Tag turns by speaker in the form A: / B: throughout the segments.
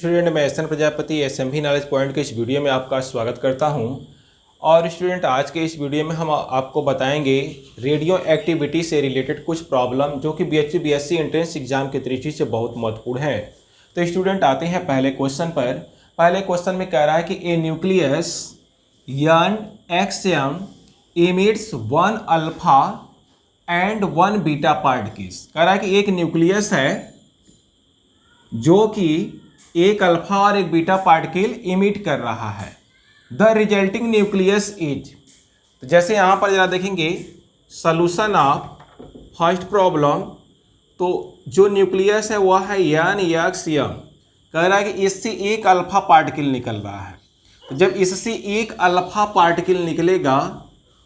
A: Student, मैं S N Prajapati SMB knowledge point के इस वीडियो में आपका स्वागत करता हूं। और स्टूडेंट, आज के इस वीडियो में हम आपको बताएंगे रेडियो एक्टिविटी से रिलेटेड कुछ प्रॉब्लम जो कि बीएचपी बीएससी एंट्रेंस एग्जाम की दृष्टि से बहुत महत्वपूर्ण है। तो स्टूडेंट, आते हैं पहले क्वेश्चन पर। पहले क्वेश्चन में कह रहा है कि ए न्यूक्लियस यन एक्सएम emits 1 alpha and 1 beta particles. कह रहा है कि एक न्यूक्लियस है जो कि एक अल्फा और एक बीटा पार्टिकल इमिट कर रहा है। द रिजल्टिंग न्यूक्लियस इज, तो जैसे यहाँ पर जरा देखेंगे सॉल्यूशन ऑफ फर्स्ट प्रॉब्लम, तो जो न्यूक्लियस है वह है यन एक्स यम। कह रहा है कि इससे एक अल्फा पार्टिकल निकल रहा है। तो जब इससे एक अल्फा पार्टिकल निकलेगा,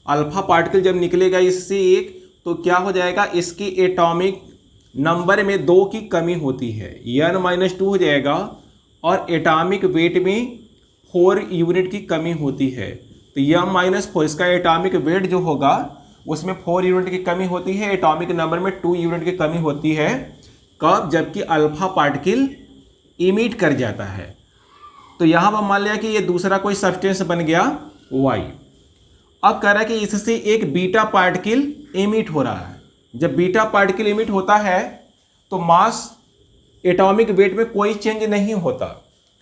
A: अल्फा पार्टिकल जब निकलेगा इससे एक, तो क्या हो जाएगा, इसकी एटॉमिक नंबर में 2 की कमी होती है, n-2 हो जाएगा, और एटॉमिक वेट में 4 यूनिट की कमी होती है। तो m-4 इसका एटॉमिक वेट जो होगा उसमें 4 यूनिट की कमी होती है, एटॉमिक नंबर में 2 यूनिट की कमी होती है। कब? जबकि अल्फा पार्टिकल इमिट कर जाता है। तो यहाँ पर मान लिया कि ये दूसरा कोई सब्सटेंस बन गया Y। अब कह रहा है कि इससे एक बीटा पार्टिकल इमिट हो रहा है। जब बीटा पार्टिकल इमिट होता है तो मास एटॉमिक वेट में कोई चेंज नहीं होता,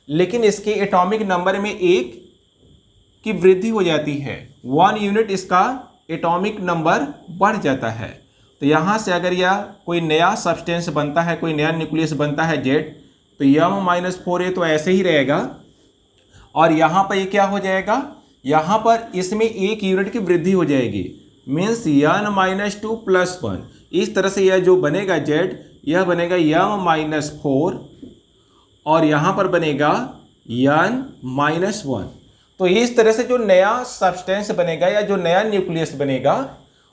A: लेकिन इसके एटॉमिक नंबर में 1 की वृद्धि हो जाती है। 1 यूनिट इसका एटॉमिक नंबर बढ़ जाता है। तो यहाँ से अगर यह कोई नया सब्सटेंस बनता है, कोई नया न्यूक्लियस बनता है Z, तो m-4 तो ऐसे ही रहेगा, और यहाँ पर ये क्या हो जाएगा, यहाँ पर इसमें 1 यूनिट की वृद्धि हो जाएगी, मीन्स n-2 + 1। इस तरह से यह जो बनेगा Z, यह बनेगा m-4, और यहाँ पर बनेगा n-1। तो इस तरह से जो नया सब्सटेंस बनेगा या जो नया न्यूक्लियस बनेगा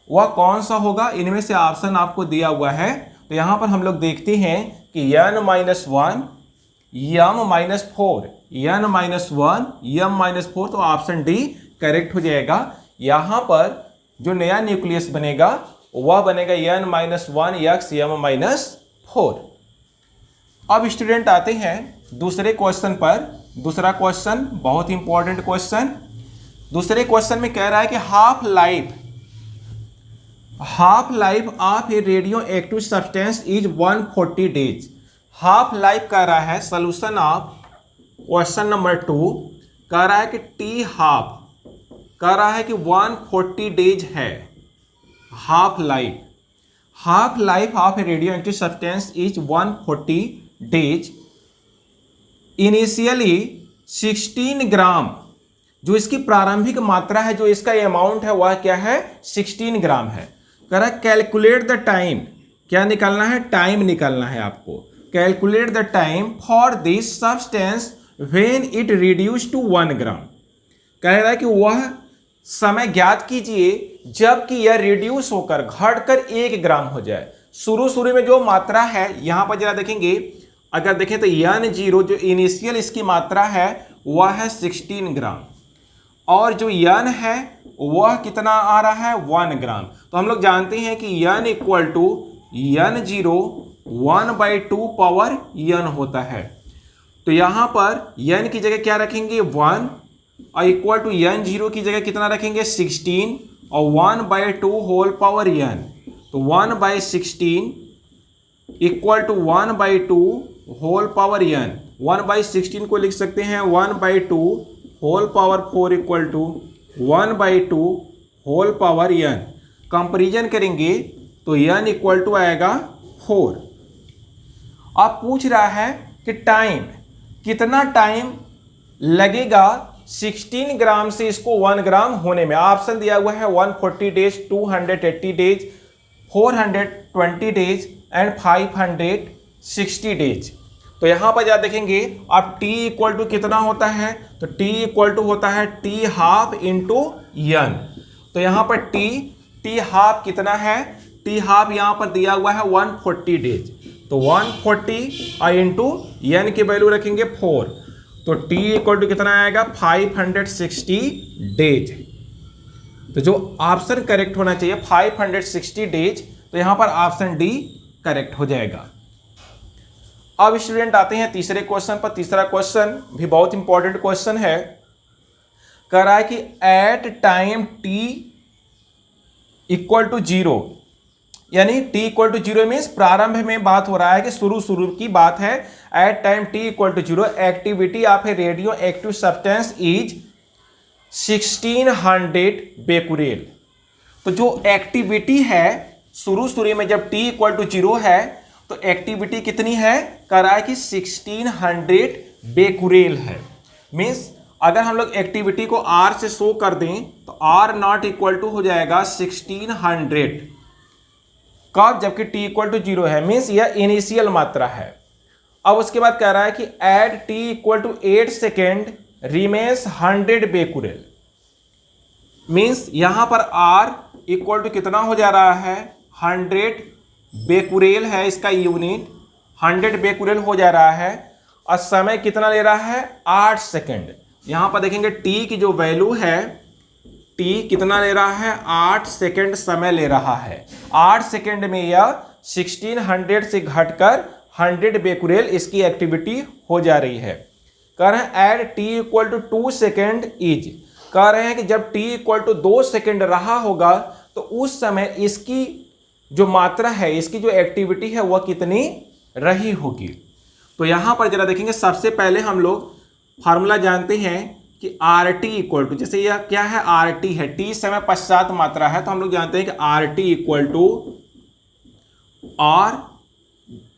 A: वह कौन सा होगा, इनमें से ऑप्शन आपको दिया हुआ है। तो यहाँ पर हम लोग देखते हैं कि n-1, m-4, n-1, m-4, तो ऑप्शन डी करेक्ट हो जाएगा। यहाँ पर जो नया न्यूक्लियस बनेगा वह बनेगा n-1 x m-4। अब स्टूडेंट आते हैं दूसरे क्वेश्चन पर। दूसरा क्वेश्चन बहुत इंपॉर्टेंट क्वेश्चन। दूसरे क्वेश्चन में कह रहा है कि half life of a radio active substance is 140 days. Half life कह रहा है, सोल्यूशन ऑफ क्वेश्चन नंबर 2 कह रहा है कि टी हाफ, कह रहा है कि 140 डेज है half life of a radio active substance is 140 days. Initially 16 ग्राम, जो इसकी प्रारंभिक मात्रा है, जो इसका अमाउंट है वह क्या है, 16 ग्राम है। कह रहा है कैलकुलेट द टाइम, क्या निकालना है, टाइम निकालना है आपको। Calculate the time for this substance when it reduce to 1 gram. कह रहा है कि वह समय ज्ञात कीजिए जबकि यह रिड्यूस होकर घटकर 1 ग्राम हो जाए। शुरू में जो मात्रा है, यहां पर जरा देखेंगे, अगर देखें तो n0 जो इनिशियल इसकी मात्रा है वह है 16 ग्राम, और जो n है वह कितना आ रहा है, 1 ग्राम। तो हम लोग जानते हैं कि n = n0 1/2 पावर n होता है। तो यहां पर n की जगह क्या रखेंगे, 1, और इक्वल टू n0 की जगह कितना रखेंगे, 16, और 1/2 होल पावर n। तो 1/16 equal to 1/2 whole power n। 1/16 को लिख सकते हैं 1/2 whole power 4 equal to 1/2 whole power n। Comparison करेंगे तो n इक्वल टू आएगा 4। अब पूछ रहा है कि टाइम, कितना टाइम लगेगा 16 ग्राम से इसको 1 ग्राम होने में। ऑप्शन दिया हुआ है 140 days, 280 days, 420 days and 560 days. तो यहां पर जा देखेंगे, अब t इक्वल टू कितना होता है, तो t इक्वल टू होता है t हाफ इंटू n। तो यहां पर t हाफ कितना है, t हाफ यहां पर दिया हुआ है 140 डेज। तो 140 और इंटू n की वैल्यू रखेंगे 4, तो t इक्वल टू कितना आएगा, 560 डेज। तो जो ऑप्शन करेक्ट होना चाहिए 560 डेज, तो यहां पर ऑप्शन डी करेक्ट हो जाएगा। अब स्टूडेंट आते हैं तीसरे क्वेश्चन पर। तीसरा क्वेश्चन भी बहुत इंपॉर्टेंट क्वेश्चन है। कह रहा है कि at time T equal to zero, यानी T equal to zero means प्रारंभ में बात हो रहा है कि शुरू की बात है। At time T equal to zero activity of a radio active substance is 1600 becquerel. तो जो एक्टिविटी है शुरू में जब टी इक्वल टू जीरो है तो एक्टिविटी कितनी है, कह रहा है कि 1600 बेकुरेल है। मीन्स अगर हम लोग एक्टिविटी को आर से शो कर दें तो आर नॉट इक्वल टू हो जाएगा 1600 कब, जबकि टी इक्वल टू जीरो है। मीन्स यह इनिशियल मात्रा है। अब उसके बाद कह रहा है कि eight T equal to 8 second remains 100 Becquerel. Means यहां पर आर इक्वल टू कितना हो जा रहा है, 100 बेकुरेल है इसका यूनिट, 100 बेकुरेल हो जा रहा है। और समय कितना ले रहा है, 8 सेकेंड। यहां पर देखेंगे टी की जो वैल्यू है, टी कितना ले रहा है, 8 सेकेंड समय ले रहा है। 8 सेकेंड में यह 1600 से घटकर 100 बेकुरेल इसकी एक्टिविटी हो जा रही है। कह रहे हैं at T equal to 2 second is, कह रहे हैं कि जब टी इक्वल टू 2 सेकेंड रहा होगा तो उस समय इसकी जो मात्रा है, इसकी जो एक्टिविटी है वह कितनी रही होगी। तो यहां पर जरा देखेंगे, सबसे पहले हम लोग फार्मूला जानते हैं कि आर टी इक्वल टू, जैसे यह क्या है, आर टी है, टी समय पश्चात मात्रा है, तो हम लोग जानते हैं कि R T equal to R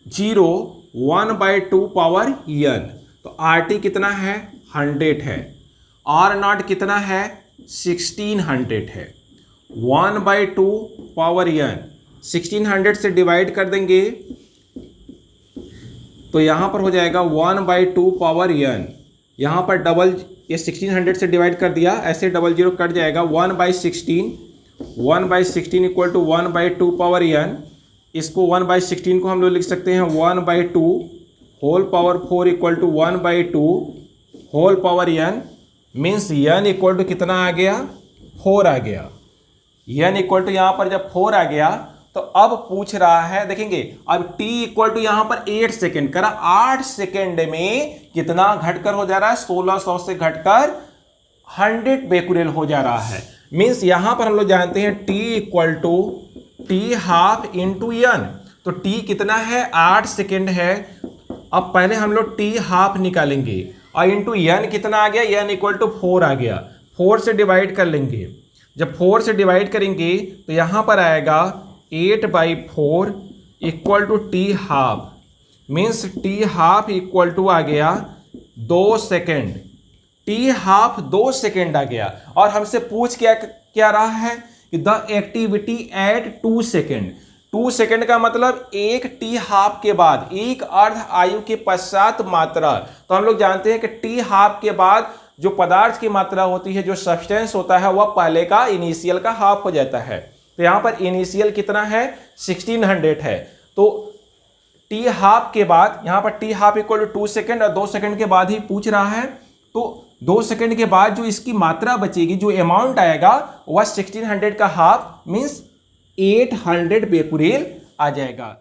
A: 1/2 power n। तो आर टी कितना है, 100 है। आर नॉट कितना है, 1600 है। 1/2 पावर n 1600 से डिवाइड कर देंगे तो यहां पर हो जाएगा 1/2 पावर n। यहां पर डबल, ये 1600 से डिवाइड कर दिया, ऐसे डबल जीरो कट जाएगा। 1/16 इक्वल टू 1/2 पावर n। इसको 1/16 को हम लोग लिख सकते हैं 1/2 whole power 4 equal to 1/2 whole power n। Means n equal to कितना आ गया, 4 आ गया। n इक्वल टू यहाँ पर जब 4 आ गया तो अब पूछ रहा है, देखेंगे अब t इक्वल टू यहाँ पर 8 सेकेंड करा, 8 सेकेंड में कितना घटकर हो जा रहा है, 1600 से घटकर 100 बेकुरेल हो जा रहा है। मीन्स यहां पर हम लोग जानते हैं t equal to T half into n। तो t कितना है, 8 सेकेंड है। अब पहले हम लोग t हाफ निकालेंगे और इंटू n कितना आ गया, n इक्वल टू 4 आ गया। 4 से डिवाइड कर लेंगे, जब 4 से डिवाइड करेंगे तो यहां पर आएगा 8/4 equal to T half. Means t half equal to आ गया 2 सेकेंड। टी हाफ 2 सेकेंड आ गया। और हमसे पूछ क्या रहा है कि द एक्टिविटी एट 2 सेकेंड। 2 सेकेंड का मतलब एक टी हाफ के बाद, एक अर्ध आयु के पश्चात मात्रा। तो हम लोग जानते हैं कि टी हाफ के बाद जो पदार्थ की मात्रा होती है, जो सब्सटेंस होता है, वह पहले का इनिशियल का हाफ हो जाता है। तो यहां पर इनिशियल कितना है, 1600 है। तो टी हाफ के बाद, यहां पर T half equal to 2 second और 2 सेकेंड के बाद ही पूछ रहा है। तो 2 सेकेंड के बाद जो इसकी मात्रा बचेगी, जो अमाउंट आएगा वह 1600 का हाफ मीन्स 800 बेकुरेल आ जाएगा।